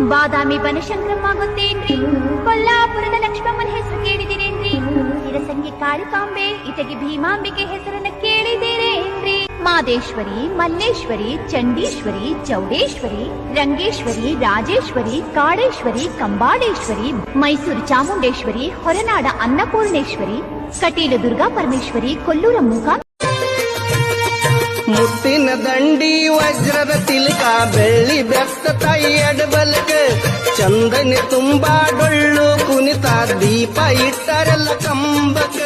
ಬಾದಾಮಿ ಬನಶಂಕರಮ್ಮ ಗೊತ್ತೇನ್ರಿ? ಕೊಲ್ಲಾಪುರದ ಲಕ್ಷ್ಮಮ್ಮನ ಹೆಸರು ಕೇಳಿದಿರೇನ್ರಿ? ಹಿರಸಂಗಿ ಕಾಳಿಕಾಂಬೆ ಇಟಗಿ ಭೀಮಾಂಬಿಕೆ ಹೆಸರನ್ನ ಕೇಳಿದಿರೇನ್ರಿ? ಮಾದೇಶ್ವರಿ, ಮಲ್ಲೇಶ್ವರಿ, ಚಂಡೀಶ್ವರಿ, ಚೌಡೇಶ್ವರಿ, ರಂಗೇಶ್ವರಿ, ರಾಜೇಶ್ವರಿ, ಕಾಳೇಶ್ವರಿ, ಕಂಬಾಡೇಶ್ವರಿ, ಮೈಸೂರು ಚಾಮುಂಡೇಶ್ವರಿ, ಹೊರನಾಡ ಅನ್ನಪೂರ್ಣೇಶ್ವರಿ, ಕಟೀಲು ದುರ್ಗಾ ಪರಮೇಶ್ವರಿ, ಕೊಲ್ಲೂರ ಮೂಕ ಮುತ್ತಿನ ದಂಡಿ ವಜ್ರದ ತಿಲಕ ಬೆಳ್ಳಿ ಬೆತ್ತ ತಾಯಿ ಅಡಬಲಕ ಚಂದನೆ ತುಂಬಾ ಡೊಳ್ಳು ಕುಣಿತ ದೀಪ ಇಟ್ಟರೆಲ್ಲ ಕಂಬಕ